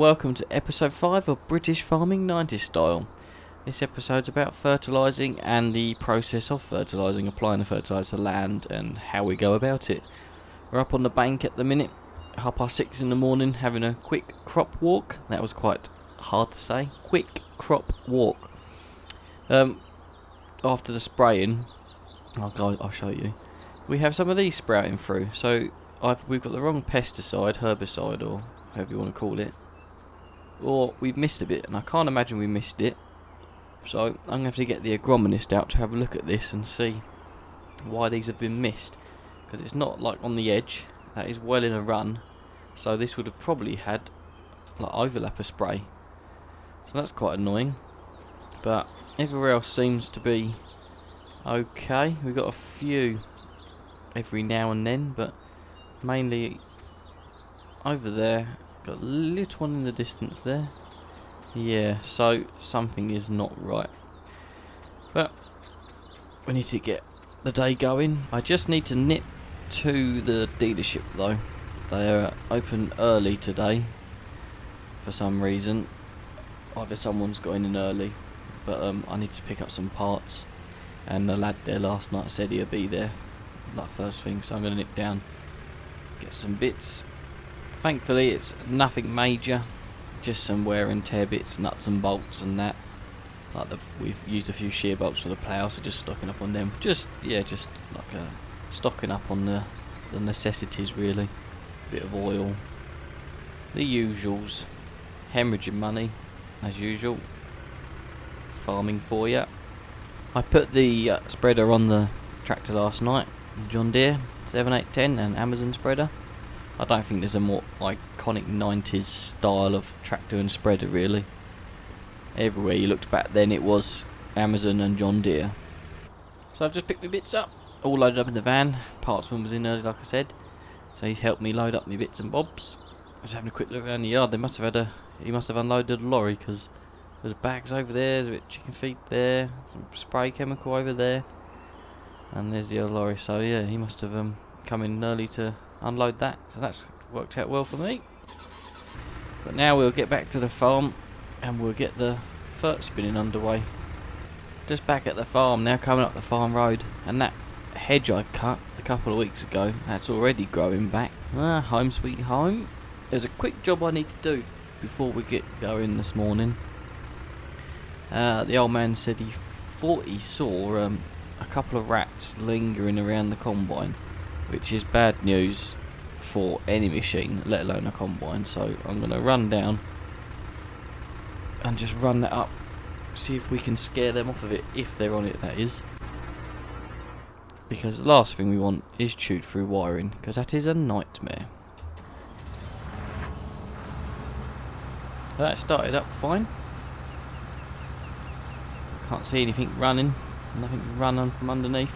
Welcome to episode 5 of British Farming 90s Style. This episode's about fertilising and the process of fertilising, applying the fertiliser to land and how we go about it. We're up on the bank at the minute, 6:30 in the morning, having a quick crop walk. That was quite hard to say. Quick crop walk. After the spraying, I'll show you. We have some of these sprouting through. So we've got the wrong pesticide, herbicide, or however you want to call it. Or we've missed a bit, and I can't imagine we missed it. So I'm going to have to get the agronomist out to have a look at this and see why these have been missed. Because it's not like on the edge, that is well in a run. So this would have probably had like overlap of spray. So that's quite annoying. But everywhere else seems to be okay. We've got a few every now and then, but mainly over there. Got a little one in the distance there. Yeah, so something is not right. But we need to get the day going. I just need to nip to the dealership though. They are open early today for some reason. Either someone's going in early, but I need to pick up some parts. And the lad there last night said he'd be there like first thing, so I'm going to nip down, get some bits. Thankfully it's nothing major, just some wear and tear bits, nuts and bolts and that. Like we've used a few shear bolts for the plough, so just stocking up on them. Just like stocking up on the necessities really. Bit of oil, the usuals, hemorrhaging money as usual. Farming for you. I put the spreader on the tractor last night, the Jonny Deere 7810 and Amazon spreader. I don't think there's a more iconic 90s style of tractor and spreader really. Everywhere you looked back then it was Amazon and Jonny Deere. So I've just picked my bits up, all loaded up in the van. Partsman was in early like I said, so he's helped me load up my bits and bobs. I was having a quick look around the yard. He must have unloaded a lorry, because there's bags over there, there's a bit of chicken feed there, some spray chemical over there, and there's the other lorry. So yeah, he must have come in early to unload that, so that's worked out well for me. But now we'll get back to the farm and we'll get the Fert Spinning underway. Just back at the farm now, coming up the farm road, and that hedge I cut a couple of weeks ago, that's already growing back. Home sweet home. There's a quick job I need to do before we get going this morning. The old man said he thought he saw a couple of rats lingering around the combine, which is bad news for any machine, let alone a combine. So I'm going to run down and just run that up, see if we can scare them off of it, if they're on it that is. Because the last thing we want is chewed through wiring, because that is a nightmare. That started up fine. Can't see anything running, nothing running from underneath.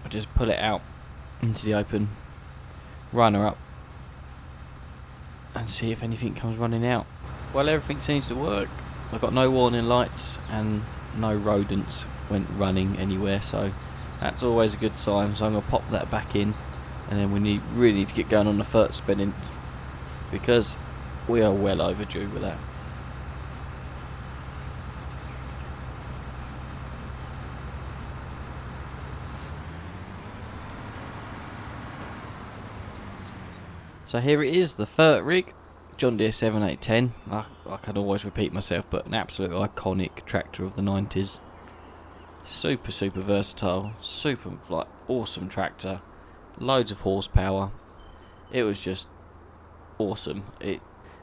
Just pull it out into the open, run her up and see if anything comes running out. Well, everything seems to work. I've got no warning lights and no rodents went running anywhere, so that's always a good sign. So I'm going to pop that back in, and then we really need to get going on the Fert Spinning, because we are well overdue with that. So here it is, the Fert rig, Jonny Deere 7810. I can always repeat myself, but an absolute iconic tractor of the 90s. Super versatile, super awesome tractor, loads of horsepower. It was just awesome.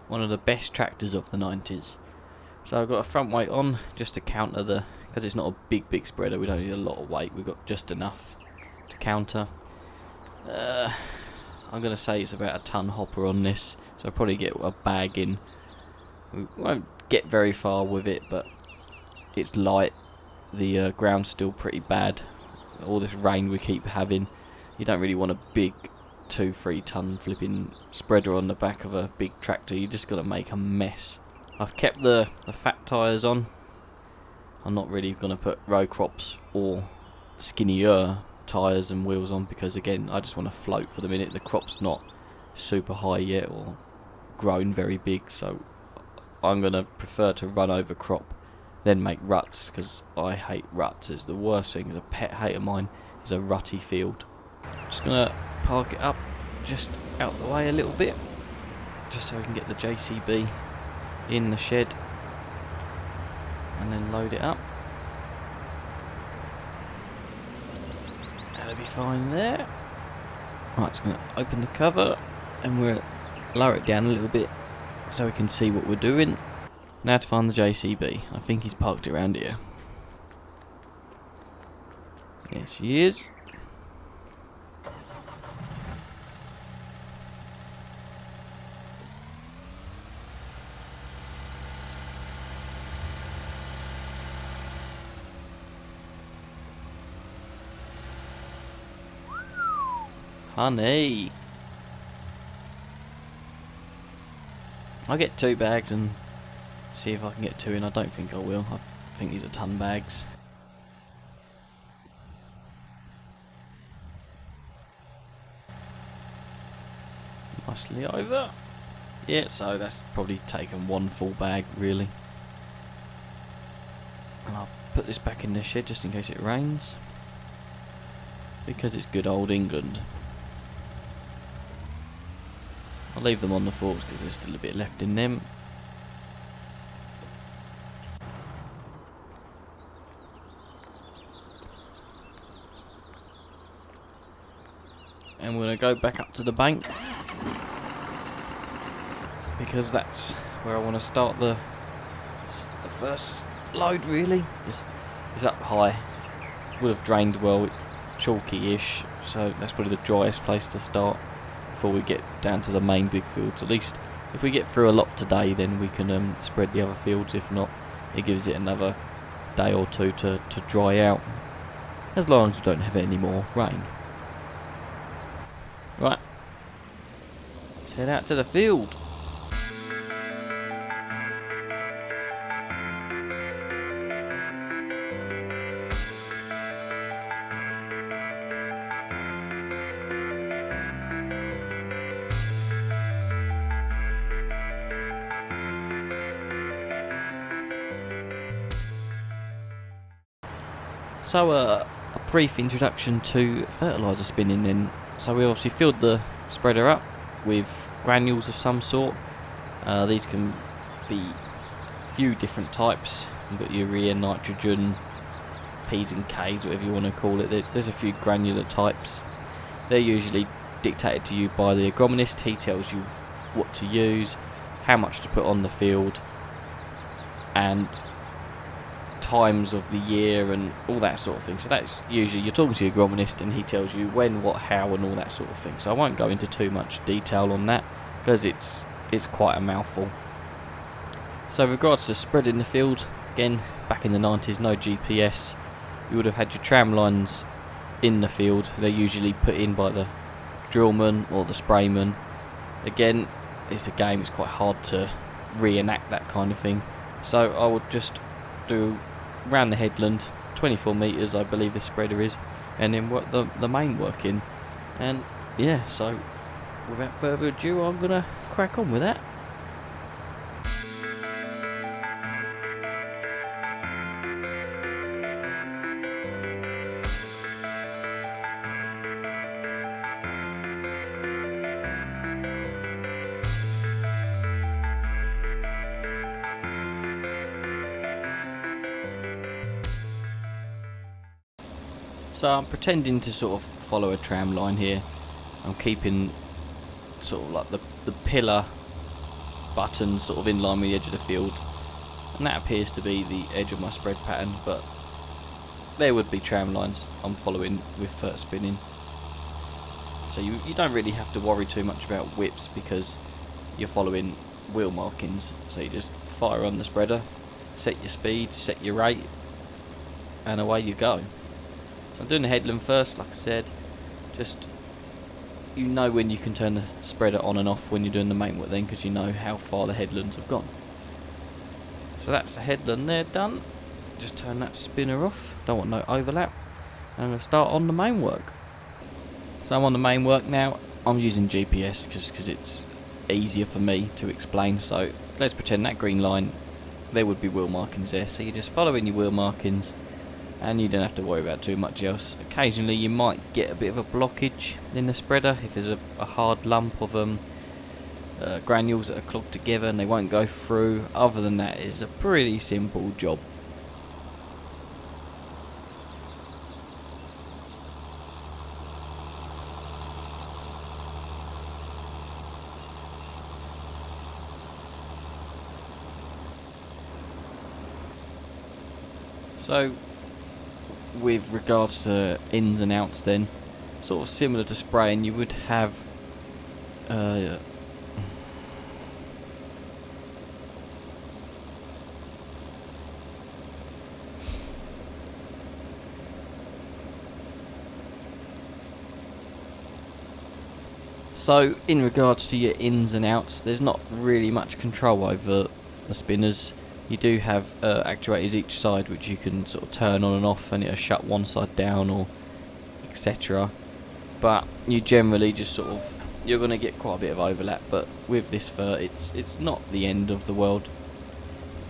One of the best tractors of the 90s. So I've got a front weight on just to counter because it's not a big spreader. We don't need a lot of weight. We've got just enough to counter. I'm going to say it's about a ton hopper on this, so I'll probably get a bag in. We won't get very far with it, but it's light. The ground's still pretty bad. All this rain we keep having, you don't really want a big 2-3 ton flipping spreader on the back of a big tractor. You just got to make a mess. I've kept the fat tyres on. I'm not really going to put row crops or skinnier tyres and wheels on, because again I just want to float for the minute. The crop's not super high yet or grown very big, so I'm going to prefer to run over crop then make ruts, because I hate ruts. It's the worst thing. It's a pet hate of mine, is a rutty field. Just going to park it up just out the way a little bit, just so we can get the JCB in the shed and then load it up. That'll be fine there. Right, just going to open the cover and we'll lower it down a little bit so we can see what we're doing. Now to find the JCB. I think he's parked it around here. Yes, he is. Honey. I'll get 2 bags and see if I can get 2 in. I don't think I will. I think these are ton bags. Nicely over. Yeah, so that's probably taken 1 full bag really. And I'll put this back in the shed just in case it rains, because it's good old England. I'll leave them on the forks because there's still a bit left in them. And we're going to go back up to the bank, because that's where I want to start the first load really. Just it's up high, would have drained well, chalky-ish, so that's probably the driest place to start before we get down to the main big fields. At least if we get through a lot today, then we can spread the other fields. If not, it gives it another day or 2 to dry out, as long as we don't have any more rain. Right, let's head out to the field. So a brief introduction to fertilizer spinning then. So we obviously filled the spreader up with granules of some sort. These can be a few different types. You've got urea, nitrogen, P's and K's, whatever you want to call it. There's a few granular types. They're usually dictated to you by the agronomist. He tells you what to use, how much to put on the field, and times of the year and all that sort of thing. So that's usually, you're talking to your agronomist and he tells you when, what, how and all that sort of thing. So I won't go into too much detail on that because it's quite a mouthful. So with regards to spreading the field, again, back in the 90s, no GPS. You would have had your tram lines in the field. They're usually put in by the drillman or the sprayman. Again, it's a game, it's quite hard to reenact that kind of thing. So I would just do round the headland, 24 metres I believe the spreader is, and then work the main work in. And yeah, so without further ado, I'm going to crack on with that. So I'm pretending to sort of follow a tram line here. I'm keeping sort of like the pillar button sort of in line with the edge of the field, and that appears to be the edge of my spread pattern, but there would be tram lines I'm following with Fert Spinning. So you don't really have to worry too much about whips because you're following wheel markings. So you just fire on the spreader, set your speed, set your rate, and away you go. So I'm doing the headland first, like I said. Just, you know when you can turn the spreader on and off when you're doing the main work then, because you know how far the headlands have gone. So that's the headland there done. Just turn that spinner off, don't want no overlap. and we'll start on the main work. So I'm on the main work now. I'm using GPS because it's easier for me to explain. So let's pretend that green line, there would be wheel markings there. So you're just following your wheel markings and you don't have to worry about too much else. Occasionally you might get a bit of a blockage in the spreader if there's a hard lump of granules that are clogged together and they won't go through. Other than that, it's a pretty simple job. So with regards to ins and outs then, sort of similar to spraying, you would have so in regards to your ins and outs, there's not really much control over the spinners. You do have actuators each side which you can sort of turn on and off, and it'll shut one side down or etc. But you generally just sort of, you're going to get quite a bit of overlap. But with this fur, it's not the end of the world.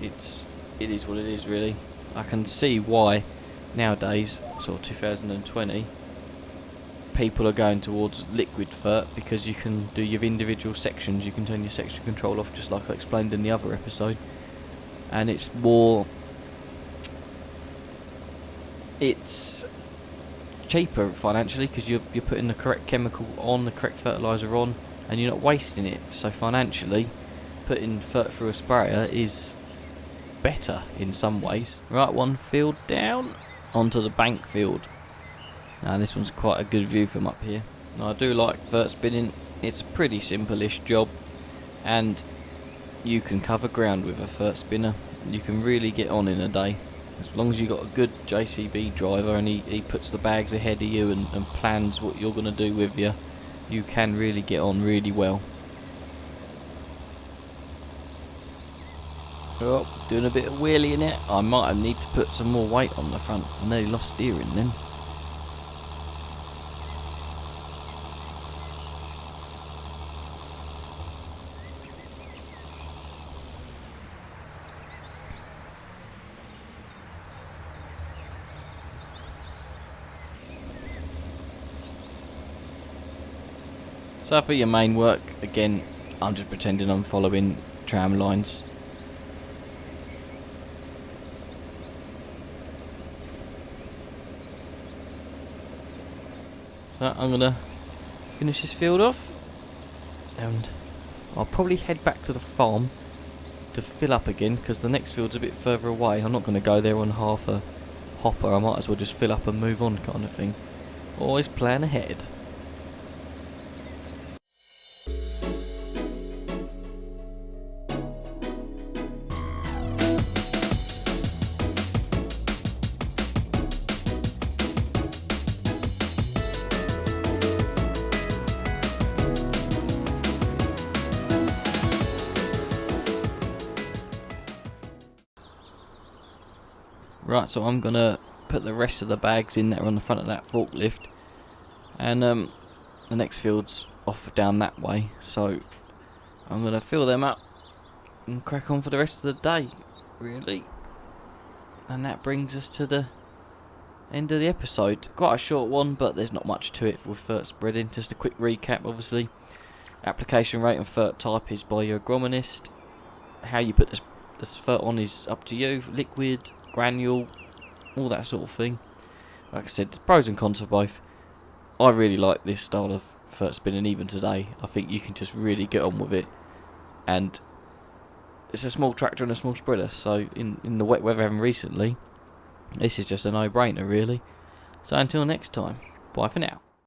It is what it is really. I can see why nowadays, sort of 2020, people are going towards liquid fert, because you can do your individual sections. You can turn your section control off, just like I explained in the other episode. And it's cheaper financially, because you're putting the correct chemical on, the correct fertilizer on, and you're not wasting it. So financially, putting fert through a sprayer is better in some ways. Right, one field down, onto the bank field. Now this one's quite a good view from up here. Now I do like fert spinning. It's a pretty simple-ish job, and you can cover ground with a fert spinner. You can really get on in a day. As long as you've got a good JCB driver and he puts the bags ahead of you and plans what you're going to do with you, you can really get on really well. Oh, doing a bit of wheelie in it. I might need to put some more weight on the front. I nearly lost steering then. So for your main work, again, I'm just pretending I'm following tram lines. So I'm going to finish this field off, and I'll probably head back to the farm to fill up again, because the next field's a bit further away. I'm not going to go there on half a hopper. I might as well just fill up and move on, kind of thing. Always plan ahead. Right, so I'm going to put the rest of the bags in that are on the front of that forklift, and the next field's off down that way, so I'm going to fill them up and crack on for the rest of the day, really. And that brings us to the end of the episode. Quite a short one, but there's not much to it with fert spreading. Just a quick recap, obviously. Application rate and fert type is by your agronomist. How you put this fert on is up to you. Liquid, granule, all that sort of thing. Like I said, there's pros and cons for both. I really like this style of fert spinning even today. I think you can just really get on with it, and it's a small tractor and a small spreader, so in the wet weather we're having recently, this is just a no-brainer really. So until next time, bye for now.